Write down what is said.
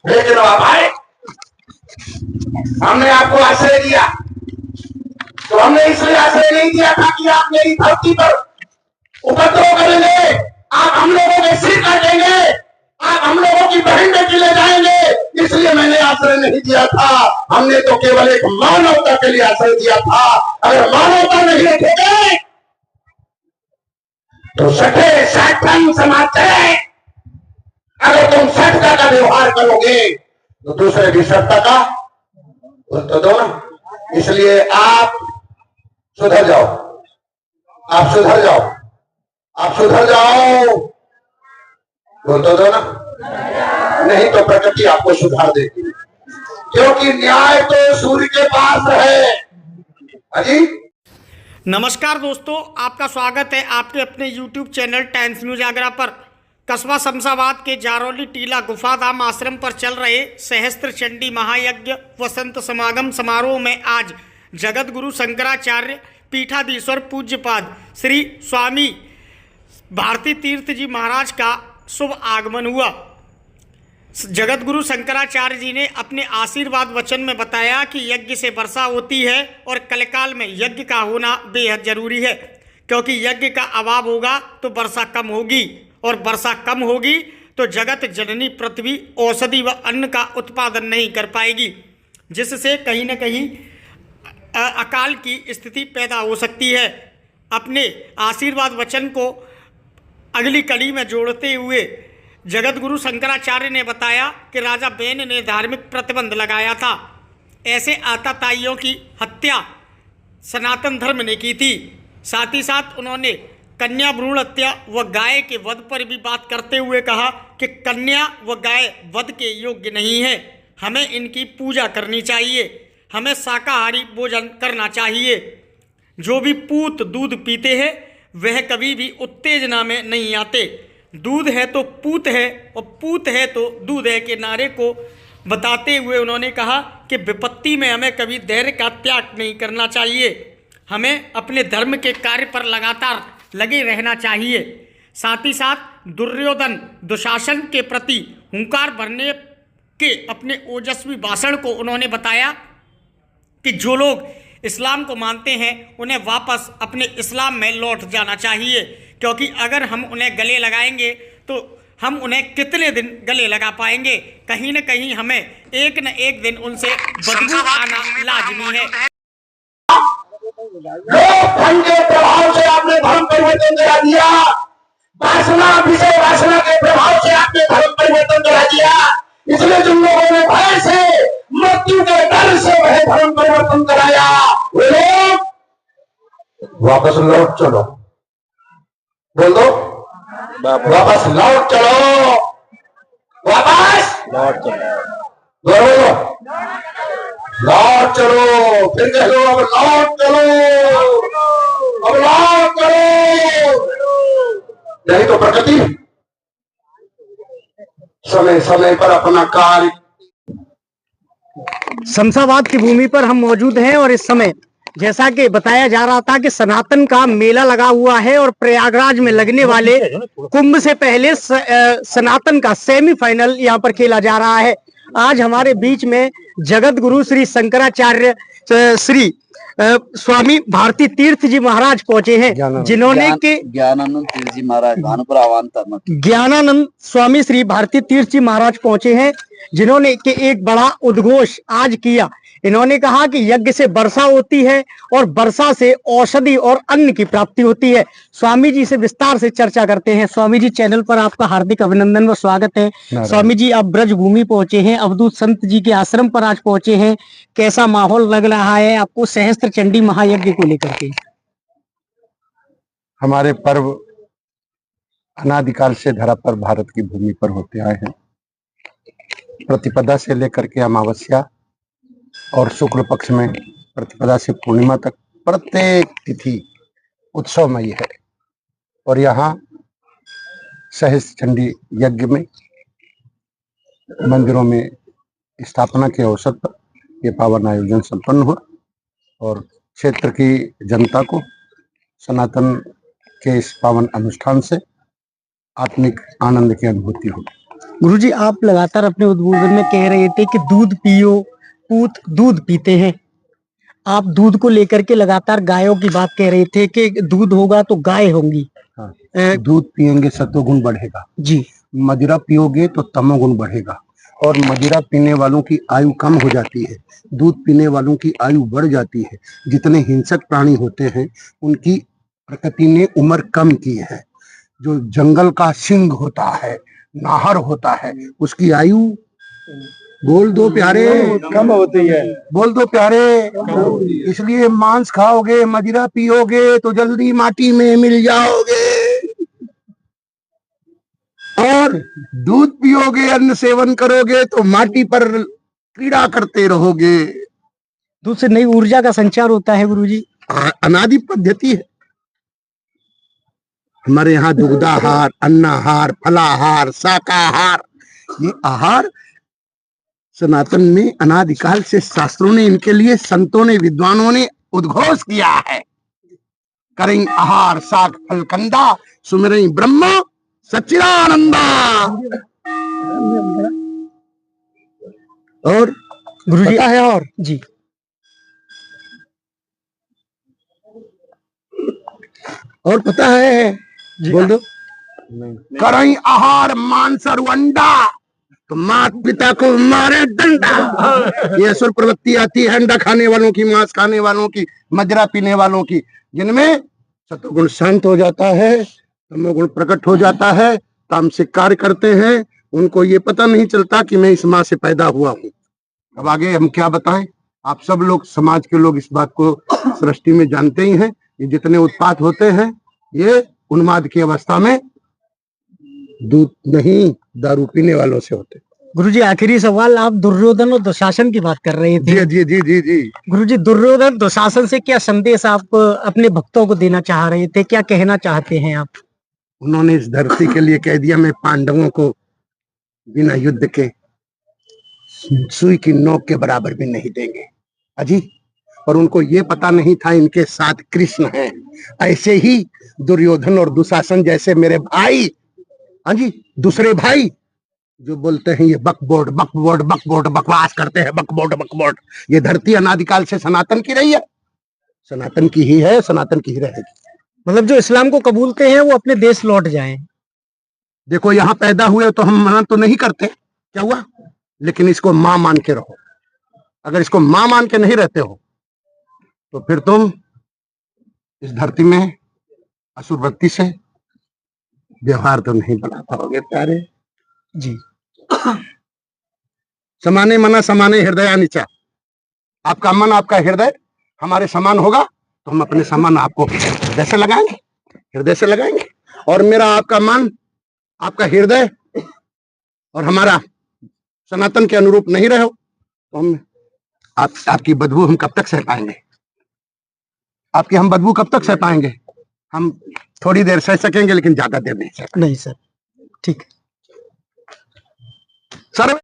लेकिन अब भाई हमने आपको आश्रय दिया, तो हमने इसलिए आश्रय नहीं दिया था कि आप मेरी धरती पर उपद्रव करेंगे, आप हम लोगों के सिर काटेंगे, आप हम लोगों की बहन बेटी ले जाएंगे, इसलिए मैंने आश्रय नहीं दिया था। हमने तो केवल एक मानवता के लिए आश्रय दिया था। अगर मानवता नहीं रखोगे तो सठे साठन समाज है। अगर तुम सठता का व्यवहार करोगे तो दूसरे भी सठता का तो दो ना। इसलिए आप सुधर जाओ, आप सुधर जाओ, आप सुधर जाओ, बोल तो दो ना। नहीं तो प्रकृति आपको सुधार देगी, क्योंकि न्याय तो सूर्य के पास है। अजी नमस्कार दोस्तों, आपका स्वागत है आपके अपने YouTube channel times news Agra पर। कस्बा शमशाबाद के जारौली टीला गुफाधाम आश्रम पर चल रहे सहस्त्र चंडी महायज्ञ वसंत समागम समारोह में आज जगत गुरु शंकराचार्य पीठाधीश्वर पूज्यपाद श्री स्वामी भारती तीर्थ जी महाराज का शुभ आगमन हुआ। जगत गुरु शंकराचार्य जी ने अपने आशीर्वाद वचन में बताया कि यज्ञ से वर्षा होती है और कलकाल में यज्ञ का होना बेहद जरूरी है, क्योंकि यज्ञ का अभाव होगा तो वर्षा कम होगी और वर्षा कम होगी तो जगत जननी पृथ्वी औषधि व अन्न का उत्पादन नहीं कर पाएगी, जिससे कहीं न कहीं अकाल की स्थिति पैदा हो सकती है। अपने आशीर्वाद वचन को अगली कड़ी में जोड़ते हुए जगत गुरु शंकराचार्य ने बताया कि राजा बेन ने धार्मिक प्रतिबंध लगाया था। ऐसे आताताइयों की हत्या सनातन धर्म ने की थी। साथ ही साथ उन्होंने कन्या भ्रूण हत्या व गाय के वध पर भी बात करते हुए कहा कि कन्या व गाय वध के योग्य नहीं है, हमें इनकी पूजा करनी चाहिए, हमें शाकाहारी भोजन करना चाहिए। जो भी पूत दूध पीते हैं वह कभी भी उत्तेजना में नहीं आते। दूध है तो पूत है और पूत है तो दूध है के नारे को बताते हुए उन्होंने कहा कि विपत्ति में हमें कभी धैर्य का त्याग नहीं करना चाहिए, हमें अपने धर्म के कार्य पर लगातार लगे रहना चाहिए। साथ ही साथ दुर्योधन दुशासन के प्रति हुंकार भरने के अपने ओजस्वी भाषण को उन्होंने बताया कि जो लोग इस्लाम को मानते हैं उन्हें वापस अपने इस्लाम में लौट जाना चाहिए, क्योंकि अगर हम उन्हें गले लगाएंगे तो हम उन्हें कितने दिन गले लगा पाएंगे। कहीं न कहीं हमें एक न एक दिन उनसे बदबू आना लाजमी है। लोकधन के प्रभाव से आपने धर्म परिवर्तन करा दिया, वासना विषय वासना के प्रभाव से आपने धर्म परिवर्तन करा दिया। इसलिए जिन लोगों ने भय से मृत्यु के डर से वह धर्म परिवर्तन कराया, वे लोग वापस लौट चलो, बोल दो वापस लौट चलो, वापस लौट चलो, बोलो लौट चलो, फिर कह लो अब लौट चलो, अब लौट चलो। नहीं तो प्रकृति समय समय पर अपना कार्य। शमशाबाद की भूमि पर हम मौजूद हैं और इस समय जैसा कि बताया जा रहा था कि सनातन का मेला लगा हुआ है और प्रयागराज में लगने वाले कुंभ से पहले सनातन का सेमीफाइनल यहाँ पर खेला जा रहा है। आज हमारे बीच में जगत गुरु श्री शंकराचार्य श्री स्वामी भारती तीर्थ जी महाराज पहुंचे हैं, जिन्होंने के ज्ञानानंद तीर्थ जी महाराज भानुपुर आवांतर ज्ञानानंद स्वामी श्री भारती तीर्थ जी महाराज पहुंचे हैं, जिन्होंने के एक बड़ा उद्घोष आज किया। इन्होंने कहा कि यज्ञ से वर्षा होती है और वर्षा से औषधि और अन्न की प्राप्ति होती है। स्वामी जी से विस्तार से चर्चा करते हैं। स्वामी जी, चैनल पर आपका हार्दिक अभिनंदन व स्वागत है। स्वामी जी, आप ब्रज भूमि पहुंचे हैं, अवधूत संत जी के आश्रम पर आज पहुंचे हैं, कैसा माहौल लग रहा है आपको सहस्त्र चंडी महायज्ञ को लेकर के? हमारे पर्व अनादिकाल से धरा पर भारत की भूमि पर होते आए हैं। प्रतिपदा से लेकर के अमावस्या और शुक्ल पक्ष में प्रतिपदा से पूर्णिमा तक प्रत्येक तिथि उत्सवमयी है। और यहाँ सहस्त्र चंडी यज्ञ में मंदिरों में स्थापना के अवसर पर ये पावन आयोजन संपन्न हुआ और क्षेत्र की जनता को सनातन के इस पावन अनुष्ठान से आत्मिक आनंद की अनुभूति होगी। गुरुजी, आप लगातार अपने उद्बोधन में कह रहे थे कि दूध पियो, पूत दूध पीते हैं। आप दूध को लेकर के लगातार गायों की बात कह रहे थे कि दूध होगा तो गाय होंगी। हाँ, दूध पिएंगे सत्वगुण बढ़ेगा जी। मदिरा पियोगे तो तमोगुण बढ़ेगा और मदिरा पीने वालों की आयु कम हो जाती है, दूध पीने वालों की आयु बढ़ जाती है। जितने हिंसक प्राणी होते हैं उनकी प्रकृति ने उम्र कम की है। जो जंगल का सिंह होता है, नाहर होता है, उसकी आयु बोल दो प्यारे कम होती है। बोल दो प्यारे। इसलिए मांस खाओगे, मदिरा पियोगे तो जल्दी माटी में मिल जाओगे और दूध पियोगे, अन्न सेवन करोगे तो माटी पर क्रीड़ा करते रहोगे। दूध से नई ऊर्जा का संचार होता है गुरुजी। अनादि पद्धति है हमारे यहाँ। दुग्धाहार, अन्नाहार, फलाहार, शाकाहार, ये आहार सनातन में अनादिकाल से शास्त्रों ने, इनके लिए संतों ने, विद्वानों ने उद्घोष किया है। करें आहार शाक फल कंदा, सुमिरें ब्रह्म सच्चिदानंदा। और गुरुजी पता है और जी, और पता है बोल दो। करें आहार मांस और अंडा तो माता पिता को मारे डंडा। ये असुर प्रवृत्ति आती है अंडा खाने वालों की, मांस खाने वालों की, मदिरा पीने वालों की, जिनमें सत्वगुण शांत हो जाता है, तमोगुण प्रकट हो जाता है, तामसिक कार्य करते हैं। उनको ये पता नहीं चलता कि मैं इस माँ से पैदा हुआ हूँ। अब आगे हम क्या बताएं। आप सब लोग, समाज के लोग इस बात को सृष्टि में जानते ही हैं। ये जितने उत्पात होते हैं ये उन्माद की अवस्था में दूध नहीं दारू पीने वालों से होते। गुरुजी आखिरी सवाल, आप दुर्योधन और दुशासन की बात कर रहे थे। जी जी जी जी जी। गुरुजी, दुर्योधन दुशासन से क्या संदेश आप अपने भक्तों को देना चाह रहे थे, क्या कहना चाहते हैं आप? उन्होंने इस धरती के लिए कह दिया, मैं पांडवों को बिना युद्ध के सुई की नोक के बराबर भी नहीं देंगे अजी। और उनको ये पता नहीं था इनके साथ कृष्ण हैं। ऐसे ही दुर्योधन और दुशासन जैसे मेरे भाई, हाँ जी, दूसरे भाई जो बोलते हैं ये बकबोर्ड बकबोर्ड बकबोर्ड, बकवास करते हैं बकबोर्ड बकबोर्ड। ये धरती अनादिकाल से सनातन की रही है, सनातन की ही है, सनातन की ही रहेगी। मतलब जो इस्लाम को कबूलते हैं वो अपने देश लौट जाएं। देखो यहाँ पैदा हुए तो हम मना तो नहीं करते, क्या हुआ, लेकिन इसको मां मान के रहो। अगर इसको मां मान के नहीं रहते हो तो फिर तुम इस धरती में असुर वृत्ति से व्यवहार तो नहीं बना पाओगे प्यारे जी। समाने मना समाने हृदय नीचा। आपका मन, आपका हृदय हमारे समान होगा तो हम अपने समान आपको हृदय से लगाएंगे, हृदय से लगाएंगे। और मेरा आपका मन, आपका हृदय और हमारा सनातन के अनुरूप नहीं रहो तो हम आपकी बदबू हम कब तक सह पाएंगे? आपकी हम बदबू कब तक सह पाएंगे? हम थोड़ी देर सह सकेंगे लेकिन ज्यादा देर नहीं सह। नहीं सर, ठीक है सर।